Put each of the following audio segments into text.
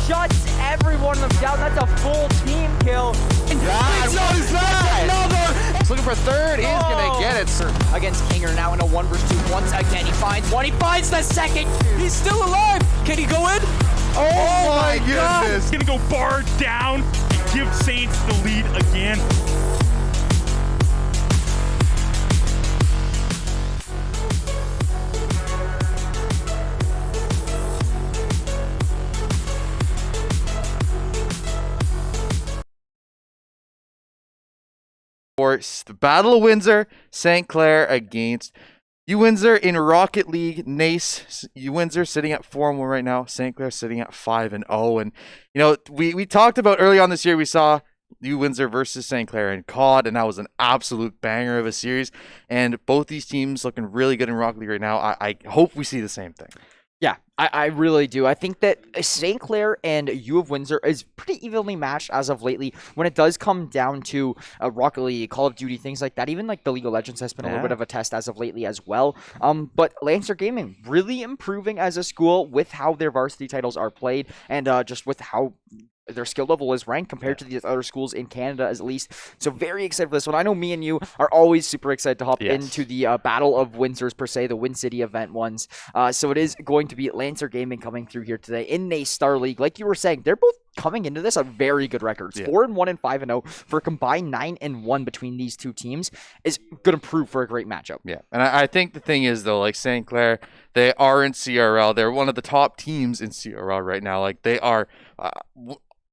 shuts every one of them down. That's a full team kill. And What is that? another. He's looking for third. He's going to get it. Against Kinger now in a 1 versus 2. Once again, he finds one. He finds the second. He's still alive. Can he go in? Oh my goodness. He's gonna go bar down and give Saints the lead again. The Battle of Windsor, St. Clair against Windsor in Rocket League. NACE, Windsor sitting at 4-1 right now. St. Clair sitting at 5-0. And you know, we talked about early on this year. We saw Windsor versus St. Clair in COD, and that was an absolute banger of a series. And both these teams looking really good in Rocket League right now. I hope we see the same thing. Yeah, I really do. I think that St. Clair and U of Windsor is pretty evenly matched as of lately when it does come down to Rocket League, Call of Duty, things like that. Even like the League of Legends has been a little bit of a test as of lately as well. But Lancer Gaming really improving as a school with how their varsity titles are played and just with how their skill level is ranked compared to the other schools in Canada, at least. So very excited for this one. I know me and you are always super excited to hop into the Battle of Windsors, per se, the Win City event ones. So it is going to be Lancer Gaming coming through here today in NACE Starleague. Like you were saying, they're both coming into this on very good records. 4-1 and 5-0 for a combined 9-1 between these two teams is going to prove for a great matchup. Yeah, and I think the thing is, though, like St. Clair, they are in CRL. They're one of the top teams in CRL right now. Like, they are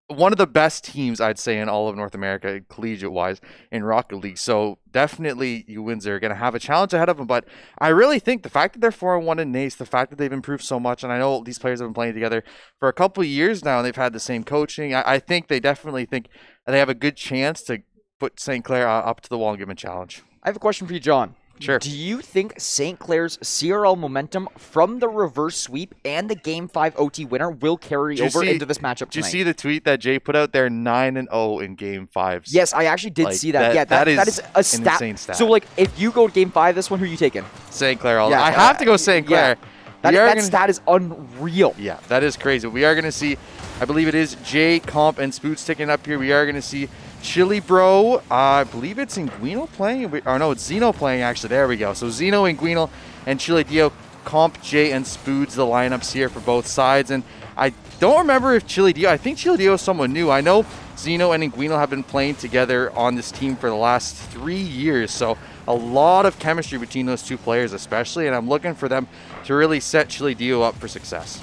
one of the best teams, I'd say, in all of North America, collegiate-wise, in Rocket League. So definitely Windsor are going to have a challenge ahead of them. But I really think the fact that they're 4-1 in NACE, the fact that they've improved so much, and I know these players have been playing together for a couple of years now, and they've had the same coaching. I think they definitely think they have a good chance to put St. Clair up to the wall and give them a challenge. I have a question for you, John. Sure. Do you think St. Clair's CRL momentum from the reverse sweep and the Game 5 OT winner will carry over into this matchup tonight? Did you see the tweet that Jay put out there? 9-0 in Game 5. Yes, I actually did see that. Yeah, that is a stat. Insane stat. So, like, if you go to Game 5, this one, who are you taking? St. Clair. I have to go St. Clair. Yeah. That stat is unreal. Yeah, that is crazy. We are going to see, I believe it is Jay, Comp, and Spoots sticking up here. We are going to see Chili Bro, I believe it's Inguino playing, or no, it's Zeno playing actually. There we go. So Zeno, Inguino, and Chili Dio, Comp, Jay, and Spoods, the lineups here for both sides. And I don't remember if Chili Dio, I think Chili Dio is someone new. I know Zeno and Inguino have been playing together on this team for the last 3 years. So a lot of chemistry between those two players especially, and I'm looking for them to really set Chili Dio up for success.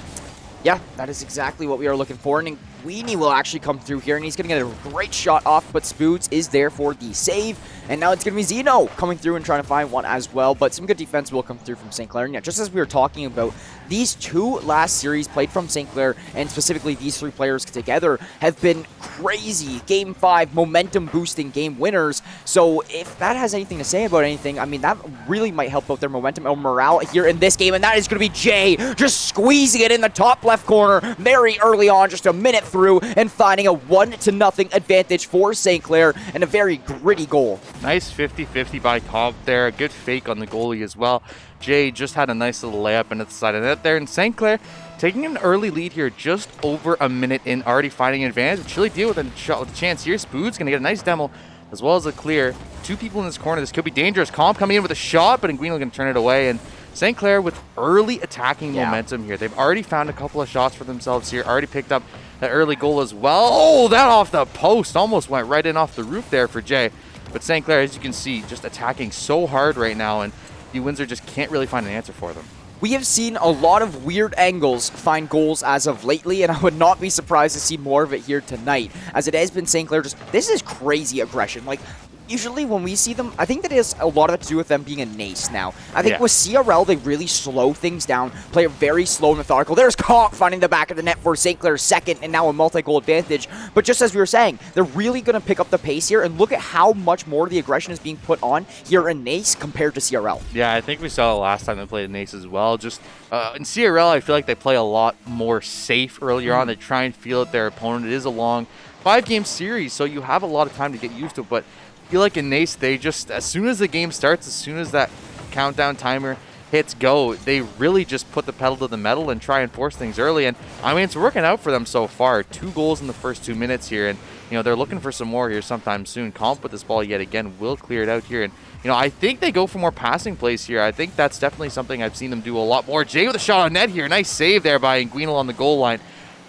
Yeah, that is exactly what we are looking for. And Weenie will actually come through here, and he's going to get a great shot off, but Spoots is there for the save. And now it's going to be Zeno coming through and trying to find one as well. But some good defense will come through from St. Clair. And yeah, just as we were talking about, these two last series played from St. Clair, and specifically these three players together, have been crazy Game 5 momentum-boosting game winners. So if that has anything to say about anything, I mean, that really might help out their momentum or morale here in this game. And that is going to be Jay just squeezing it in the top left corner very early on, just a minute through, and finding a 1-0 advantage for St. Clair, and a very gritty goal. Nice 50-50 by Comp there. A good fake on the goalie as well. Jay just had a nice little layup into the side of the net there. And St. Clair taking an early lead here, just over a minute in, already finding an advantage. Chili deal with a chance here. Spood's going to get a nice demo as well as a clear. Two people in this corner. This could be dangerous. Comp coming in with a shot, but Inguino going to turn it away. And St. Clair with early attacking momentum here. They've already found a couple of shots for themselves here. Already picked up that early goal as well. Oh, that off the post. Almost went right in off the roof there for Jay. But St. Clair, as you can see, just attacking so hard right now, and Windsor just can't really find an answer for them. We have seen a lot of weird angles find goals as of lately, and I would not be surprised to see more of it here tonight, as it has been St. Clair just, this is crazy aggression. Like, usually when we see them, I think that has a lot of it to do with them being a NACE now. I think with CRL, they really slow things down, play it very slow and methodical. There's Comp finding the back of the net for St. Clair's second, and now a multi-goal advantage. But just as we were saying, they're really going to pick up the pace here, and look at how much more the aggression is being put on here in NACE compared to CRL. Yeah, I think we saw it last time they played NACE as well. Just in CRL, I feel like they play a lot more safe earlier on. They try and feel out their opponent. It is a long 5-game series, so you have a lot of time to get used to it. But I feel like in NACE, they just, as soon as the game starts, as soon as that countdown timer hits go, they really just put the pedal to the metal and try and force things early. And I mean, it's working out for them so far. 2 goals in the first 2 minutes here, and they're looking for some more here sometime soon. Comp with this ball yet again will clear it out here, and I think they go for more passing plays here. I think that's definitely something I've seen them do a lot more. Jay with a shot on net here. Nice save there by Nguyenl on the goal line.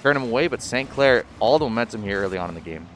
Turn him away, but St. Clair, all the momentum here early on in the game.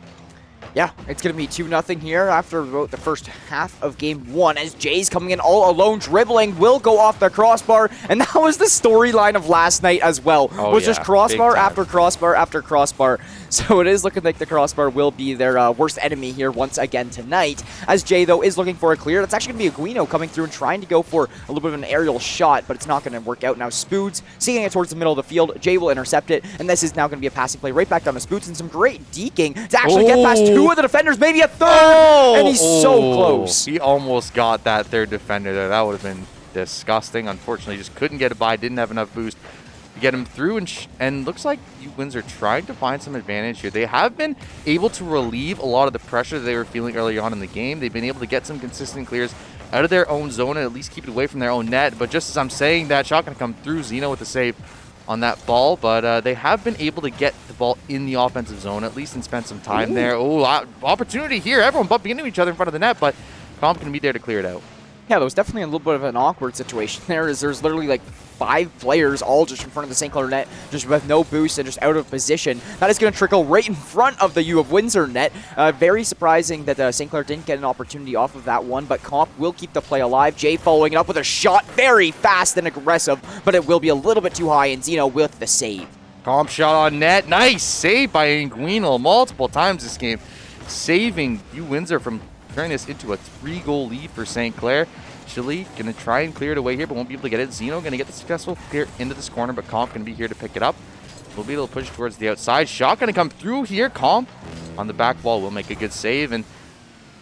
Yeah, it's going to be 2-0 here after about the first half of game 1 as Jay's coming in all alone, dribbling, will go off the crossbar, and that was the storyline of last night as well. Oh, was yeah, just crossbar big time. after crossbar after crossbar. So it is looking like the crossbar will be their worst enemy here once again tonight, as Jay, though, is looking for a clear. That's actually going to be Aguino coming through and trying to go for a little bit of an aerial shot, but it's not going to work out. Now Spoods seeing it towards the middle of the field. Jay will intercept it, and this is now going to be a passing play right back down to Spoods, and some great deking to actually get past 2 of the defenders, maybe a third, and he's so close. He almost got that third defender there. That would have been disgusting. Unfortunately, just couldn't get it by, didn't have enough boost to get him through, and looks like Windsor trying to find some advantage here. They have been able to relieve a lot of the pressure that they were feeling early on in the game. They've been able to get some consistent clears out of their own zone and at least keep it away from their own net. But just as I'm saying that, shot going to come through. Zeno with the save on that ball, but they have been able to get the ball in the offensive zone at least and spend some time there. Oh, opportunity here. Everyone bumping into each other in front of the net, but Comp can be there to clear it out. Yeah, there was definitely a little bit of an awkward situation there, as there's literally like 5 players all just in front of the St. Clair net, just with no boost and just out of position. That is going to trickle right in front of the U of Windsor net. Very surprising that St. Clair didn't get an opportunity off of that one, but Comp will keep the play alive. Jay following it up with a shot, very fast and aggressive, but it will be a little bit too high, and Zeno with the save. Comp shot on net. Nice save by Nguyenl multiple times this game, saving U Windsor from turning this into a 3-goal lead for St. Clair. Chile going to try and clear it away here, but won't be able to get it. Zeno going to get the successful clear into this corner, but Comp going to be here to pick it up. Will be able to push towards the outside. Shot going to come through here. Comp on the back wall will make a good save, and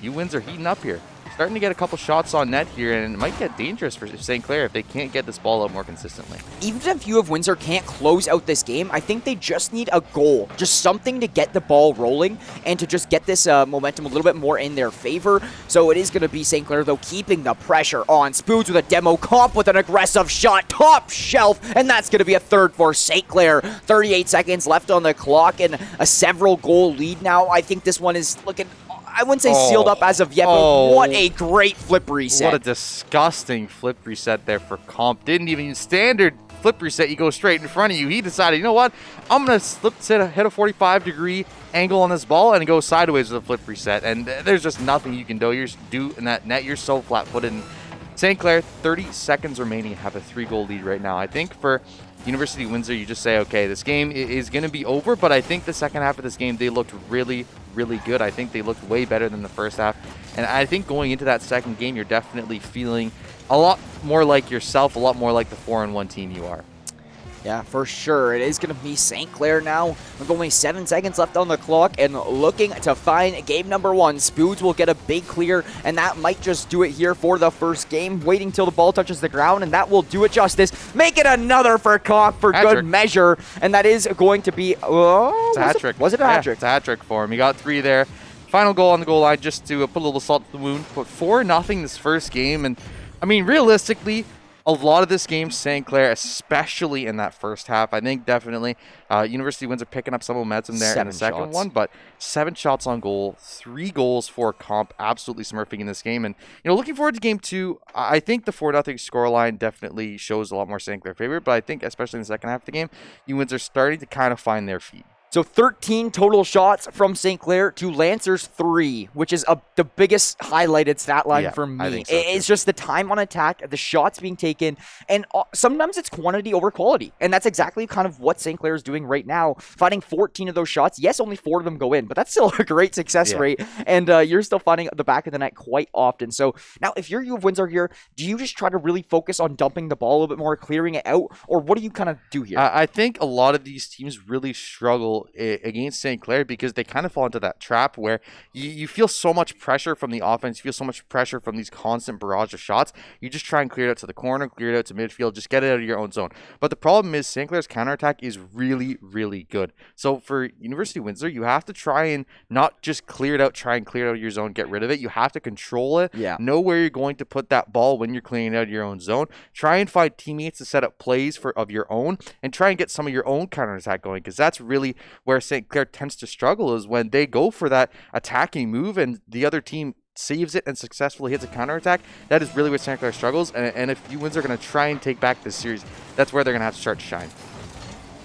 U Windsor heating up here. Starting to get a couple shots on net here, and it might get dangerous for St. Clair if they can't get this ball out more consistently. Even if U of Windsor can't close out this game, I think they just need a goal. Just something to get the ball rolling and to just get this momentum a little bit more in their favor. So it is going to be St. Clair, though, keeping the pressure on. Spoods with a demo, Comp with an aggressive shot, top shelf, and that's going to be a third for St. Clair. 38 seconds left on the clock and a several goal lead now. I think this one is looking, I wouldn't say sealed up as of yet, but what a great flip reset. What a disgusting flip reset there for Comp. Didn't even use standard flip reset. You go straight in front of you. He decided, you know what? I'm going to hit a 45-degree angle on this ball and go sideways with a flip reset. And there's just nothing you can do in that net. You're so flat-footed. And St. Clair, 30 seconds remaining, have a 3-goal lead right now. I think for University of Windsor, you just say, okay, this game is going to be over, but I think the second half of this game, they looked really, really good. I think they looked way better than the first half. And I think going into that second game, you're definitely feeling a lot more like yourself, a lot more like the 4-1 team you are. Yeah, for sure. It is going to be St. Clair now with only 7 seconds left on the clock and looking to find game number 1. Spoods will get a big clear, and that might just do it here for the first game. Waiting till the ball touches the ground, and that will do it justice. Make it another for Comp for good measure, and that is going to be... it's a hat trick. Was it a hat trick? It's a hat trick for him. He got 3 there. Final goal on the goal line just to put a little salt to the wound. But 4-0 this first game, and I mean, realistically, a lot of this game, St. Clair, especially in that first half, I think definitely University of Windsor picking up some momentum there in the second one, but 7 shots on goal, 3 goals for Comp, absolutely smurfing in this game. And, looking forward to game 2, I think the 4-0 scoreline definitely shows a lot more St. Clair favor, but I think especially in the second half of the game, U Windsor starting to kind of find their feet. So 13 total shots from St. Clair to Lancers 3, which is the biggest highlighted stat line for me. I think so, it's just the time on attack, the shots being taken, and sometimes it's quantity over quality. And that's exactly kind of what St. Clair is doing right now, finding 14 of those shots. Yes, only 4 of them go in, but that's still a great success rate, and you're still finding the back of the net quite often. So now if you're U of Windsor here, do you just try to really focus on dumping the ball a little bit more, clearing it out, or what do you kind of do here? I think a lot of these teams really struggle trouble against St. Clair because they kind of fall into that trap where you feel so much pressure from the offense, you feel so much pressure from these constant barrage of shots. You just try and clear it out to the corner, clear it out to midfield, just get it out of your own zone. But the problem is St. Clair's counterattack is really, really good. So for University of Windsor, you have to try and not just clear it out, try and clear it out of your zone, get rid of it. You have to control it, know where you're going to put that ball when you're clearing it out of your own zone. Try and find teammates to set up plays of your own and try and get some of your own counterattack going, because that's really where St. Clair tends to struggle, is when they go for that attacking move and the other team saves it and successfully hits a counterattack. That is really where St. Clair struggles, and if you Windsor are going to try and take back this series, that's where they're going to have to start to shine.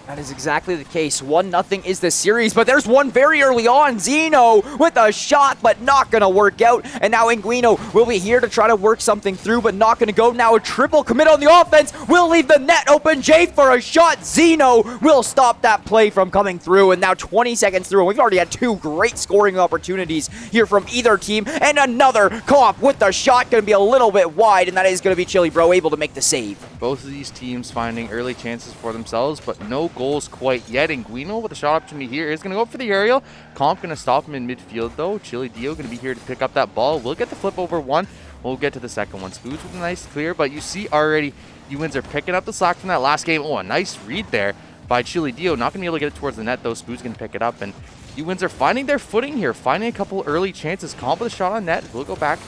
That is exactly the case. 1-0 is the series, but there's one very early on. Zeno with a shot, but not going to work out. And now Inguino will be here to try to work something through, but not going to go. Now a triple commit on the offense will leave the net open. Jay for a shot. Zeno will stop that play from coming through. And now 20 seconds through, and we've already had two great scoring opportunities here from either team. And another Comp with the shot, going to be a little bit wide, and that is going to be Chili Bro able to make the save. Both of these teams finding early chances for themselves, but no goals quite yet. Inguino with a shot opportunity here is going to go for the aerial. Comp going to stop him in midfield though. Chili Dio going to be here to pick up that ball. We'll get the flip over one. We'll get to the second one. Spoods with a nice clear, but you see already UWinds are picking up the slack from that last game. Oh, a nice read there by Chili Dio. Not going to be able to get it towards the net though. Spoods going to pick it up, and UWinds are finding their footing here, finding a couple early chances. Comp with a shot on net. We'll go back.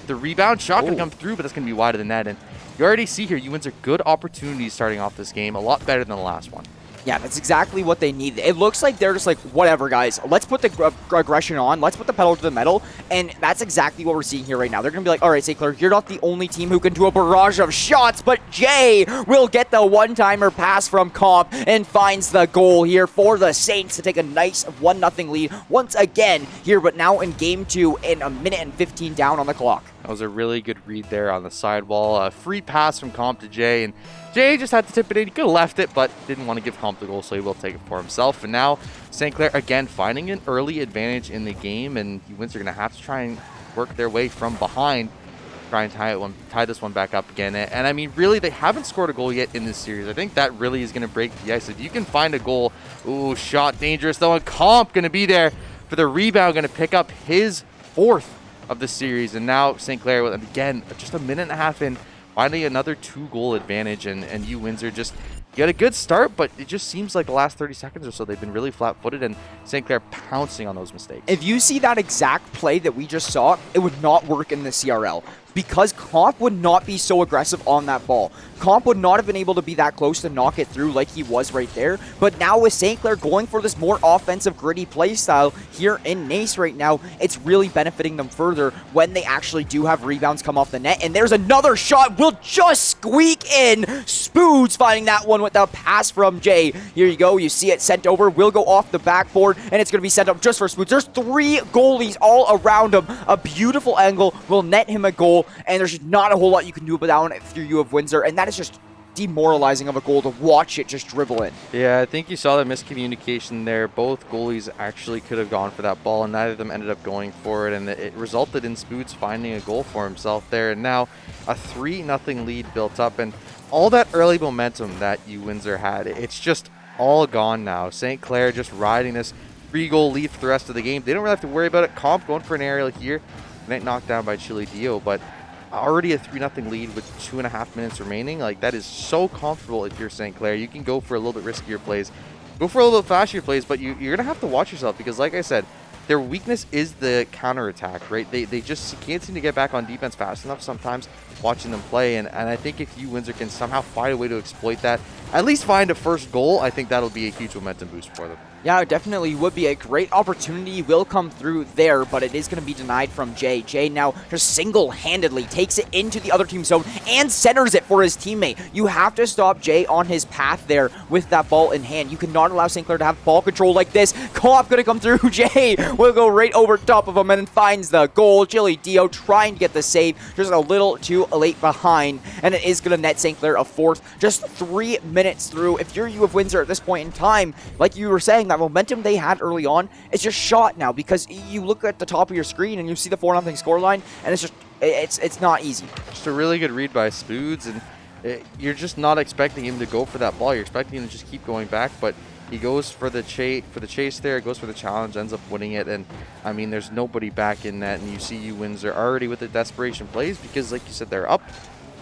The rebound shot going to come through, but that's going to be wide of the net, and you already see here UWinds are good opportunities starting off this game, a lot better than the last one. Yeah, that's exactly what they need. It looks like they're just like, whatever, guys. Let's put the aggression on. Let's put the pedal to the metal. And that's exactly what we're seeing here right now. They're going to be like, all right, St. Clair, you're not the only team who can do a barrage of shots, but Jay will get the one-timer pass from Comp and finds the goal here for the Saints to take a nice 1-0 lead once again here, but now in game 2 in a minute and 15 down on the clock. That was a really good read there on the sidewall. A free pass from Comp to Jay, and Jay just had to tip it in. He could have left it, but didn't want to give Comp the goal, so he will take it for himself. And now St. Clair, again, finding an early advantage in the game, and UWinds are going to have to try and work their way from behind, try and tie this one back up again. And I mean, really, they haven't scored a goal yet in this series. I think that really is going to break the ice. If you can find a goal, ooh, shot dangerous though, and Comp going to be there for the rebound, going to pick up his 4th of the series. And now St. Clair, with again just a minute and a half in, finding another 2-goal advantage, and UWinds are just get a good start, but it just seems like the last 30 seconds or so they've been really flat-footed, and St. Clair pouncing on those mistakes. If you see that exact play that we just saw, it would not work in the CRL, because Comp would not be so aggressive on that ball. Comp would not have been able to be that close to knock it through like he was right there. But now with St. Clair going for this more offensive, gritty play style here in NACE right now, it's really benefiting them further when they actually do have rebounds come off the net. And there's another shot. Will just squeak in. Spoods finding that one with the pass from Jay. Here you go. You see it sent over. Will go off the backboard, and it's going to be sent up just for Spoods. There's 3 goalies all around him. A beautiful angle will net him a goal, and there's just not a whole lot you can do about that one if you're U of Windsor, and that is just demoralizing of a goal to watch it just dribble in. Yeah, I think you saw the miscommunication there. Both goalies actually could have gone for that ball, and neither of them ended up going for it, and it resulted in Spoods finding a goal for himself there. And now a 3-0 lead built up, and all that early momentum that U Windsor had, it's just all gone now. St. Clair just riding this 3-goal lead for the rest of the game. They don't really have to worry about it. Comp going for an aerial here, and knocked down by Chili Dio, but already a 3-0 lead with 2.5 minutes remaining. Like, that is so comfortable if you're St. Clair. You can go for a little bit riskier plays, go for a little bit faster plays, but you're going to have to watch yourself, because like I said, their weakness is the counterattack, right? They just can't seem to get back on defense fast enough sometimes watching them play, and I think if U Windsor can somehow find a way to exploit that, at least find a first goal, I think that'll be a huge momentum boost for them. Yeah, it definitely would be. A great opportunity will come through there, but it is going to be denied from Jay. Jay now just single-handedly takes it into the other team's zone and centers it for his teammate. You have to stop Jay on his path there with that ball in hand. You cannot allow St. Clair to have ball control like this. Comp going to come through. Jay will go right over top of him and then finds the goal. Chili Dio trying to get the save, just a little too late behind, and it is going to net St. Clair a 4th. Just 3 minutes through. If you're U of Windsor at this point in time, like you were saying, that momentum they had early on is just shot now, because you look at the top of your screen and you see the 4-0 scoreline, and it's just it's not easy. Just a really good read by Spoods, and you're just not expecting him to go for that ball. You're expecting him to just keep going back, but He goes for the chase there, goes for the challenge, ends up winning it, and I mean, there's nobody back in net, and you see you Windsor already with the desperation plays because, like you said, they're up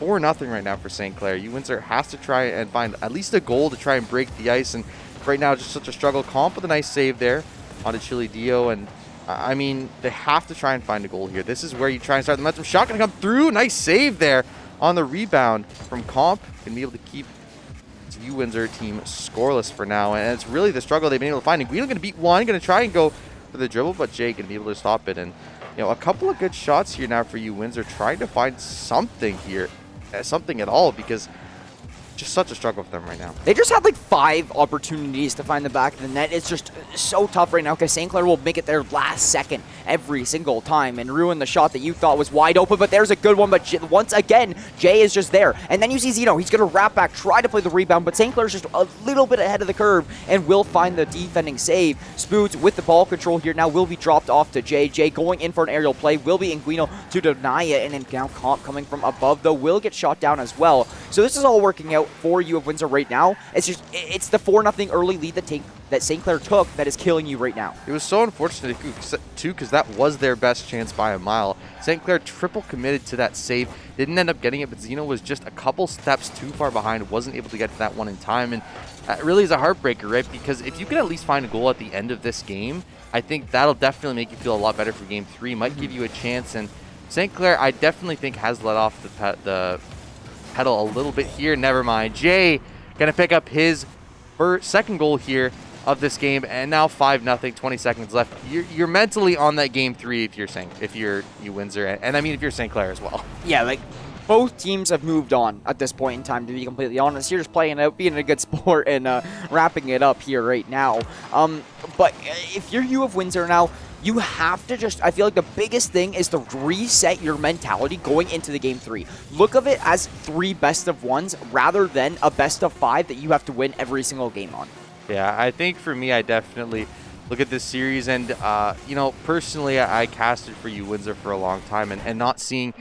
4-0 right now for St. Clair. You Windsor has to try and find at least a goal to try and break the ice, and right now just such a struggle. Comp with a nice save there onto Chili Dio, and I mean, they have to try and find a goal here. This is where you try and start the momentum. Shot gonna come through. Nice save there on the rebound from Comp. Gonna be able to keep the Windsor team scoreless for now, and it's really the struggle they've been able to find. Guido gonna beat one, gonna try and go for the dribble, but Jay gonna be able to stop it. And a couple of good shots here now for you Windsor, trying to find something here, something at all, because just such a struggle for them right now. They just had like 5 opportunities to find the back of the net. It's just so tough right now because St. Clair will make it their last second every single time and ruin the shot that you thought was wide open, but there's a good one. But once again, Jay is just there. And then you see Zeno. He's going to wrap back, try to play the rebound, but St. Clair's just a little bit ahead of the curve and will find the defending save. Spoods with the ball control here now will be dropped off to Jay. Jay going in for an aerial play will be Inguino to deny it, and then now Comp coming from above, though, will get shot down as well. So this is all working out for you of Windsor right now. It's the 4-0 early lead that St. Clair took that is killing you right now. It was so unfortunate too, because that was their best chance by a mile. St. Clair triple committed to that save, didn't end up getting it, but Zeno was just a couple steps too far behind, wasn't able to get to that one in time, and it really is a heartbreaker, right? Because if you can at least find a goal at the end of this game, I think that'll definitely make you feel a lot better for Game 3. Might give you a chance, and St. Clair, I definitely think, has let off the pedal a little bit here. Never mind. Jay gonna pick up his second goal here of this game, and now 5-0, 20 seconds left. You're mentally on that Game 3 if you're you Windsor, and I mean if you're St. Clair as well. Yeah, like both teams have moved on at this point in time, to be completely honest. You're just playing out, being a good sport, and wrapping it up here right now. But if you're U of Windsor now, you have to I feel like the biggest thing is to reset your mentality going into the Game 3. Look of it as 3 best of 1s rather than a best of 5 that you have to win every single game on. Yeah, I think for me, I definitely look at this series, and personally, I casted for you Windsor for a long time, and not seeing,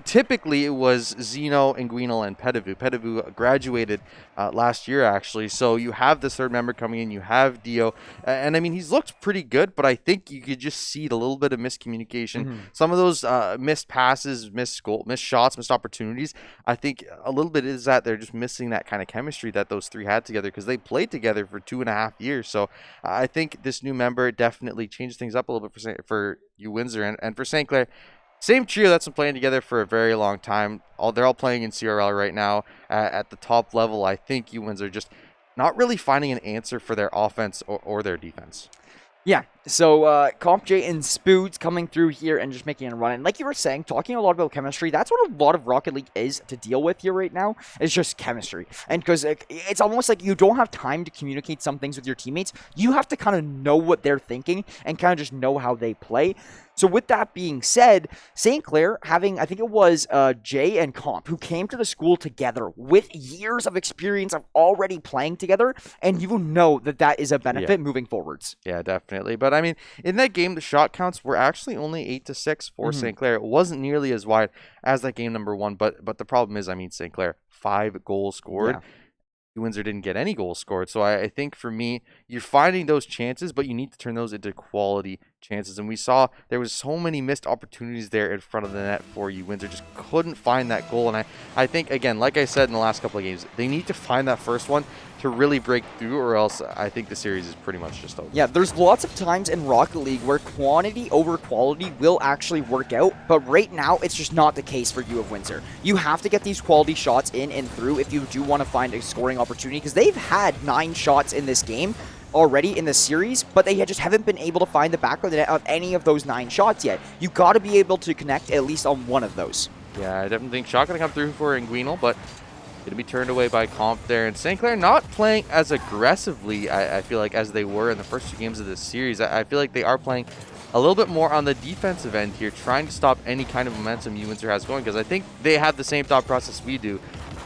typically it was Zeno, Inguinal, and Petavu. Petavu graduated last year, actually, so you have this third member coming in, you have Dio, and I mean, he's looked pretty good, but I think you could just see the little bit of miscommunication. Some of those missed passes, missed shots, missed opportunities. I think a little bit is that they're just missing that kind of chemistry that those 3 had together, because they played together for 2.5 years. So I think this new member definitely changed things up a little bit for you Windsor, and for St. Clair. Same trio that's been playing together for a very long time. They're all playing in CRL right now at the top level. I think you Windsor just not really finding an answer for their offense or their defense. Yeah, so Comp J and Spoods coming through here and just making a run. And like you were saying, talking a lot about chemistry, that's what a lot of Rocket League is to deal with here right now. It's just chemistry. And because it's almost like you don't have time to communicate some things with your teammates. You have to kind of know what they're thinking and kind of just know how they play. So with that being said, St. Clair having, I think it was Jay and Comp, who came to the school together with years of experience of already playing together, and you know that that is a benefit moving forwards. Yeah, definitely. But I mean, in that game, the shot counts were actually only 8-6 for St. Clair. It wasn't nearly as wide as that game number 1, but the problem is, I mean, St. Clair, 5 goals scored. Yeah. Windsor didn't get any goals scored. So I think for me, you're finding those chances, but you need to turn those into quality chances. And we saw there was so many missed opportunities there in front of the net for you. Windsor just couldn't find that goal. And I think, again, like I said in the last couple of games, they need to find that first one to really break through, or else I think the series is pretty much just over. Yeah, there's lots of times in Rocket League where quantity over quality will actually work out, but right now it's just not the case for U of Windsor. You have to get these quality shots in and through if you do want to find a scoring opportunity, because they've had 9 shots in this game already in the series, but they just haven't been able to find the back of the net of any of those 9 shots yet. You got to be able to connect at least on one of those. Yeah, I definitely think shot going to come through for Inguinal, but going to be turned away by Comp there. And St. Clair not playing as aggressively, I feel like, as they were in the first 2 games of this series. I feel like they are playing a little bit more on the defensive end here, trying to stop any kind of momentum Windsor has going, because I think they have the same thought process we do.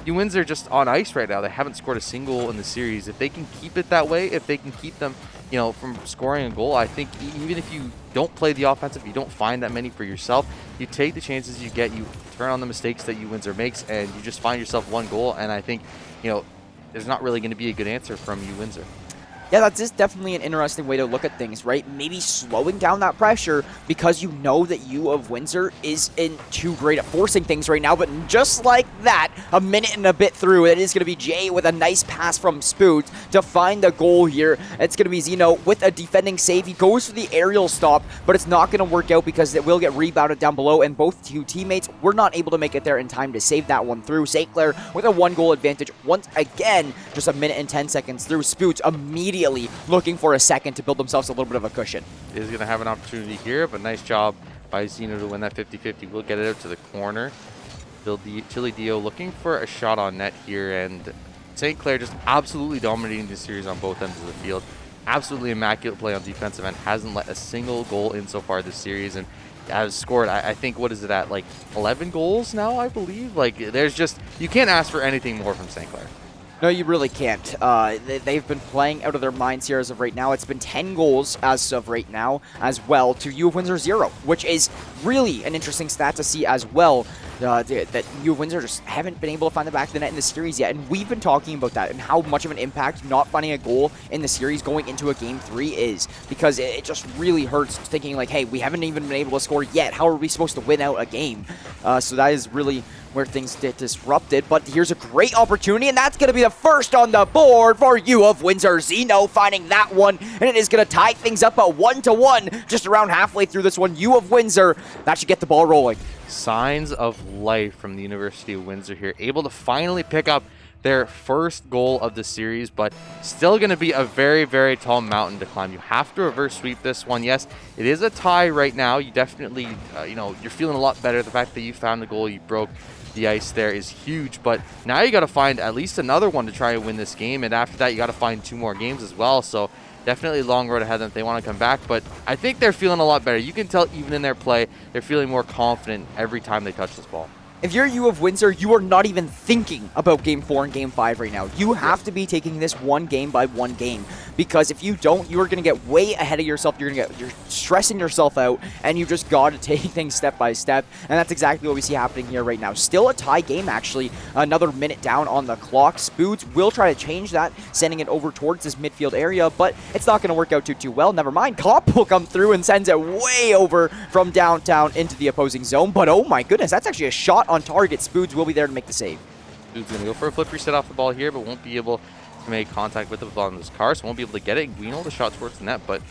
Windsor just on ice right now. They haven't scored a single in the series. If they can keep it that way, if they can keep them, from scoring a goal, I think even if you don't play the offensive, you don't find that many for yourself, you take the chances you get, you turn on the mistakes that Windsor makes, and you just find yourself 1 goal. And I think, there's not really going to be a good answer from you, Windsor. Yeah, that's just definitely an interesting way to look at things, right? Maybe slowing down that pressure because you know that you of Windsor is in too great at forcing things right now. But just like that, a minute and a bit through, it is going to be Jay with a nice pass from Spoot to find the goal here. It's going to be Zeno with a defending save. He goes for the aerial stop, but it's not going to work out because it will get rebounded down below, and both two teammates were not able to make it there in time to save that one through. St. Clair with a 1-goal advantage once again, just a minute and 10 seconds through. Spoot immediately looking for a second to build themselves a little bit of a cushion. Is going to have an opportunity here, but nice job by Zeno to win that 50-50. We'll get it out to the corner. Chili Dio looking for a shot on net here, and St. Clair just absolutely dominating the series on both ends of the field. Absolutely immaculate play on defensive end. Hasn't let a single goal in so far this series, and has scored, I think, what is it at, like 11 goals now, I believe? Like, there's just, you can't ask for anything more from St. Clair. No, you really can't. They've been playing out of their minds here as of right now. It's been 10 goals as of right now as well to U of Windsor 0, which is really an interesting stat to see as well. That U of Windsor just haven't been able to find the back of the net in the series yet. And we've been talking about that and how much of an impact not finding a goal in the series going into a Game 3 is. Because it just really hurts thinking like, hey, we haven't even been able to score yet. How are we supposed to win out a game? So that is really where things get disrupted. But here's a great opportunity, and that's going to be the first on the board for U of Windsor. Zeno finding that one, and it is going to tie things up at 1-1 just around halfway through this one. U of Windsor, that should get the ball rolling. Signs of life from the University of Windsor here, able to finally pick up their first goal of the series, but still going to be a very, very tall mountain to climb. You have to reverse sweep this one. Yes, it is a tie right now. You definitely, you're feeling a lot better. The fact that you found the goal, you broke the ice there is huge, but now you got to find at least another one to try and win this game, and after that you got to find 2 more games as well. So definitely a long road ahead of them if they want to come back, but I think they're feeling a lot better. You can tell even in their play, they're feeling more confident every time they touch this ball. If you're U of Windsor, you are not even thinking about Game 4 and Game 5 right now. You have to be taking this one game by one game, because if you don't, you are going to get way ahead of yourself. You're stressing yourself out, and you just got to take things step by step, and that's exactly what we see happening here right now. Still a tie game, actually. Another minute down on the clock. Spoods will try to change that, sending it over towards this midfield area, but it's not going to work out too well. Never mind. Kopp will come through and sends it way over from downtown into the opposing zone, but oh my goodness, that's actually a shot on target. Spoods will be there to make the save. Spoods going to go for a flip reset off the ball here, but won't be able to make contact with the ball in this car, so won't be able to get it. Guino the shot towards the net, but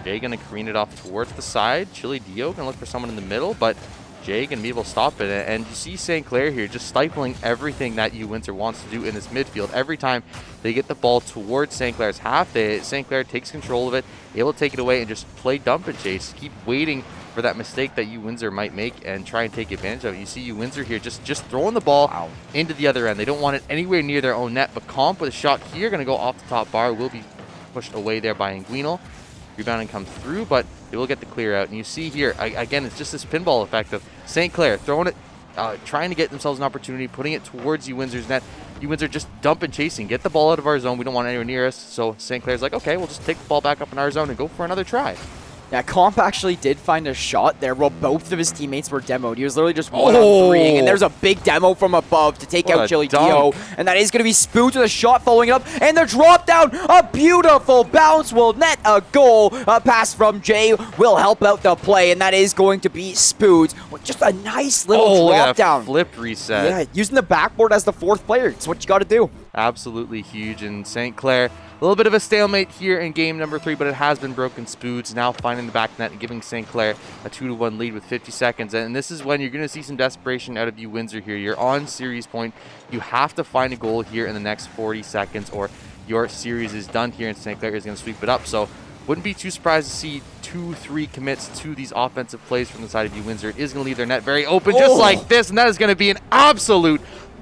Jay going to careen it off towards the side. Chili Dio going to look for someone in the middle, but Jay going to be able to stop it. And you see St. Clair here just stifling everything that U Windsor wants to do in this midfield. Every time they get the ball towards St. Clair's half, St. Clair takes control of it, able to take it away and just play dump and chase. Keep waiting for that mistake that U Windsor might make and try and take advantage of it. You see U Windsor here just throwing the ball into the other end. They don't want it anywhere near their own net, but Comp with a shot here going to go off the top bar, will be pushed away there by Anguino. Rebounding comes through, but they will get the clear out. And you see here, again, it's just this pinball effect of St. Clair throwing it, trying to get themselves an opportunity, putting it towards U Windsor's net. U Windsor just dumping, chasing, get the ball out of our zone. We don't want it anywhere near us. So St. Clair's like, okay, we'll just take the ball back up in our zone and go for another try. Yeah, Comp actually did find a shot there while both of his teammates were demoed. He was literally just 1-on-3-ing, and there's a big demo from above to take out Chili Dio. And that is going to be Spoots with a shot following it up, and the drop down, a beautiful bounce will net a goal. A pass from Jay will help out the play, and that is going to be Spoots with just a nice little drop down. Flip reset. Yeah, using the backboard as the 4th player. It's what you got to do. Absolutely huge. And St. Clair, a little bit of a stalemate here in game number 3, but it has been broken. Spoods now finding the back net and giving St. Clair a 2-1 lead with 50 seconds. And this is when you're going to see some desperation out of U Windsor here. You're on series point. You have to find a goal here in the next 40 seconds or your series is done here, and St. Clair is going to sweep it up. So wouldn't be too surprised to see 2-3 commits to these offensive plays from the side of U Windsor. It is going to leave their net very open just like this, and that is going to be an absolute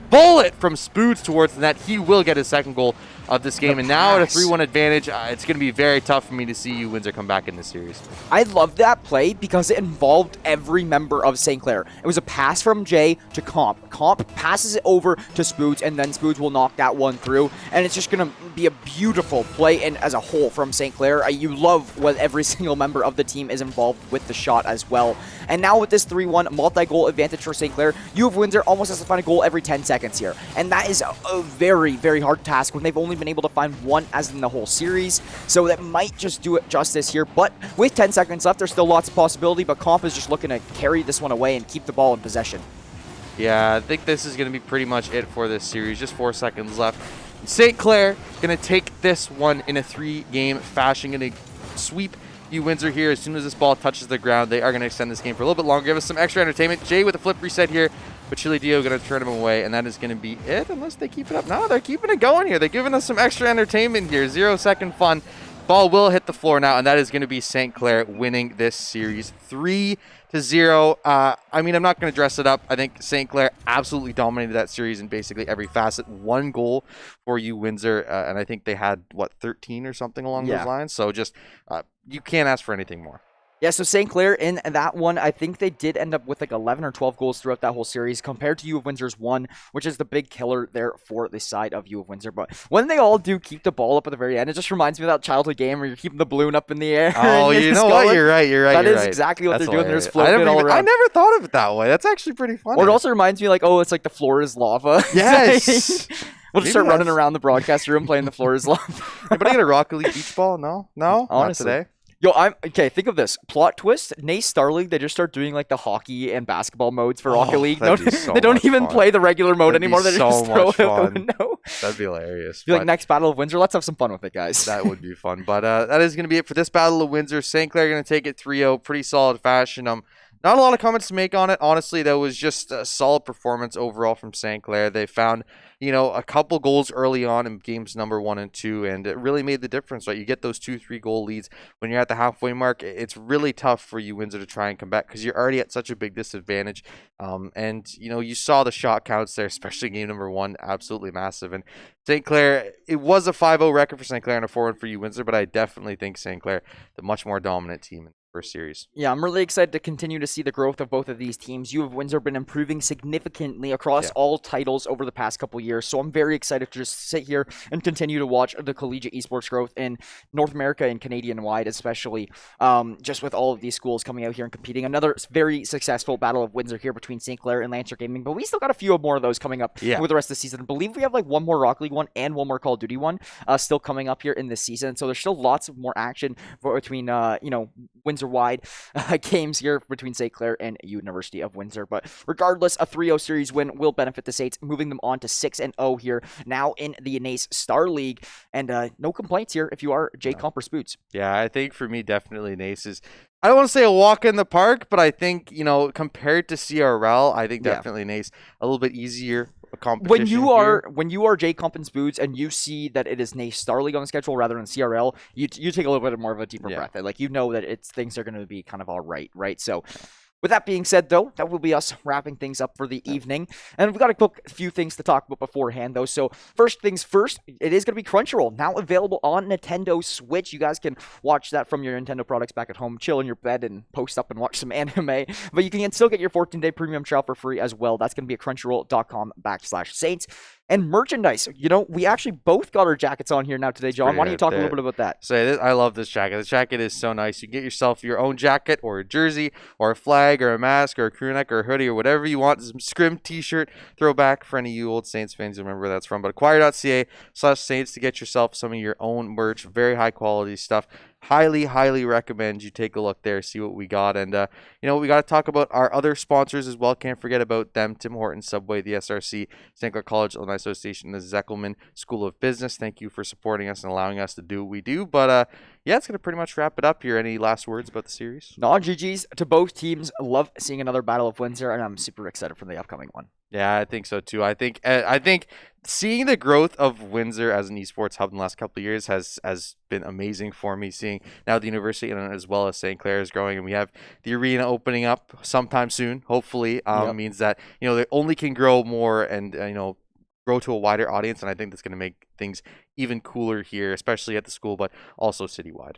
bullet from Spoods towards the net. He will get his second goal of this game. And now at a 3-1 advantage, it's going to be very tough for me to see you Windsor come back in this series. I love that play because it involved every member of St. Clair. It was a pass from Jay to Comp. Comp passes it over to Spoods, and then Spoods will knock that one through. And it's just going to be a beautiful play and as a whole from St. Clair. You love what every single member of the team is involved with the shot as well. And now with this 3-1 multi-goal advantage for St. Clair, U of Windsor almost has to find a goal every 10 seconds here. And that is a very, very hard task when they've only been able to find one as in the whole series. So that might just do it justice here. But with 10 seconds left, there's still lots of possibility. But Comp is just looking to carry this one away and keep the ball in possession. Yeah, I think this is going to be pretty much it for this series. Just 4 seconds left. St. Clair going to take this one in a 3-game fashion. Going to sweep U Windsor here. As soon as this ball touches the ground, they are going to extend this game for a little bit longer. Give us some extra entertainment. Jay with a flip reset here, but Chili Dio going to turn him away, and that is going to be it unless they keep it up. No, they're keeping it going here. They're giving us some extra entertainment here. 0-second fun. Ball will hit the floor now, and that is going to be St. Clair winning this series 3-0. I mean, I'm not going to dress it up. I think St. Clair absolutely dominated that series in basically every facet. 1 goal for U Windsor, and I think they had, 13 or something along those lines? So just, you can't ask for anything more. Yeah, so St. Clair in that one, I think they did end up with like 11 or 12 goals throughout that whole series compared to U of Windsor's 1, which is the big killer there for the side of U of Windsor. But when they all do keep the ball up at the very end, it just reminds me of that childhood game where you're keeping the balloon up in the air. Oh, you know what? You're right. That is exactly what they're doing. They're just floating it all around. I never thought of it that way. That's actually pretty funny. Or it also reminds me like, oh, it's like the floor is lava. Yes. We'll just start running around the broadcast room playing the floor is lava. Anybody get a Rocket League beach ball? No? Honestly. Not today? Yo, okay, think of this. Plot twist, NACE Starleague, they just start doing like the hockey and basketball modes for Rocket League. They don't even play the regular mode anymore. They just throw it out the window. That'd be hilarious. Be like, next Battle of Windsor, let's have some fun with it, guys. That would be fun. But that is going to be it for this Battle of Windsor. St. Clair going to take it 3-0. Pretty solid fashion. Not a lot of comments to make on it. Honestly, that was just a solid performance overall from St. Clair. They found, a couple goals early on in games number 1 and 2, and it really made the difference, right? You get those 2-3 goal leads when you're at the halfway mark. It's really tough for you Windsor to try and come back because you're already at such a big disadvantage. And you saw the shot counts there, especially game number 1, absolutely massive. And St. Clair, it was a 5-0 record for St. Clair and a 4-1 for U Windsor, but I definitely think St. Clair, the much more dominant team first series. Yeah, I'm really excited to continue to see the growth of both of these teams. U of Windsor been improving significantly across all titles over the past couple years, so I'm very excited to just sit here and continue to watch the collegiate esports growth in North America and Canadian-wide, especially just with all of these schools coming out here and competing. Another very successful Battle of Windsor here between St. Clair and Lancer Gaming, but we still got a few more of those coming up with the rest of the season. I believe we have like one more Rocket League one and one more Call of Duty one still coming up here in this season, so there's still lots of more action between Windsor wide games here between St. Clair and University of Windsor. But regardless, a 3-0 series win will benefit the Saints, moving them on to 6-0 here now in the NACE Starleague. And no complaints here if you are J. Comp or Spoots. Yeah, I think for me, definitely NACE is, I don't want to say a walk in the park, but I think, compared to CRL, I think definitely NACE a little bit easier. When you are J Comp and Spoods and you see that it is NACE Starleague on the schedule rather than CRL, you take a little bit more of a deeper breath. Like that things are going to be kind of all right. So with that being said, though, that will be us wrapping things up for the evening. And we've got a few things to talk about beforehand, though. So first things first, it is going to be Crunchyroll, now available on Nintendo Switch. You guys can watch that from your Nintendo products back at home, chill in your bed and post up and watch some anime. But you can still get your 14-day premium trial for free as well. That's going to be at crunchyroll.com/Saints. And merchandise. We actually both got our jackets on here now today, John. Why don't you talk a little bit about that? So I love this jacket. This jacket is so nice. You get yourself your own jacket or a jersey or a flag or a mask or a crew neck or a hoodie or whatever you want. Some scrim t-shirt throwback for any of you old Saints fans. Remember where that's from. But acquire.ca/Saints to get yourself some of your own merch. Very high quality stuff. Highly recommend you take a look there, see what we got. And, we got to talk about our other sponsors as well. Can't forget about them. Tim Hortons, Subway, the SRC, St. Clair College Alumni Association, the Zeckelman School of Business. Thank you for supporting us and allowing us to do what we do. But, it's going to pretty much wrap it up here. Any last words about the series? Non-GGs to both teams. Love seeing another Battle of Windsor, and I'm super excited for the upcoming one. Yeah, I think so too. I think seeing the growth of Windsor as an esports hub in the last couple of years has been amazing for me. Seeing now the university and as well as St. Clair is growing, and we have the arena opening up sometime soon. Hopefully, means that they only can grow more and grow to a wider audience, and I think that's going to make things even cooler here, especially at the school, but also citywide.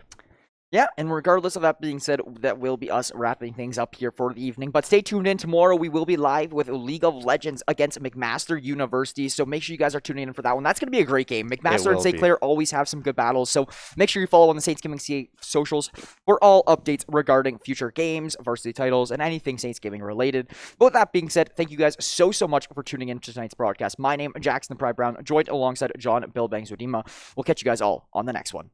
Yeah, and regardless of that being said, that will be us wrapping things up here for the evening. But stay tuned in tomorrow. We will be live with League of Legends against McMaster University. So make sure you guys are tuning in for that one. That's going to be a great game. McMaster and St. Clair always have some good battles. So make sure you follow on the Saints Gaming CA socials for all updates regarding future games, varsity titles, and anything Saints Gaming related. But with that being said, thank you guys so much for tuning in to tonight's broadcast. My name is Jackson the Pride Brown, joined alongside John Bill Bangs Udima. We'll catch you guys all on the next one.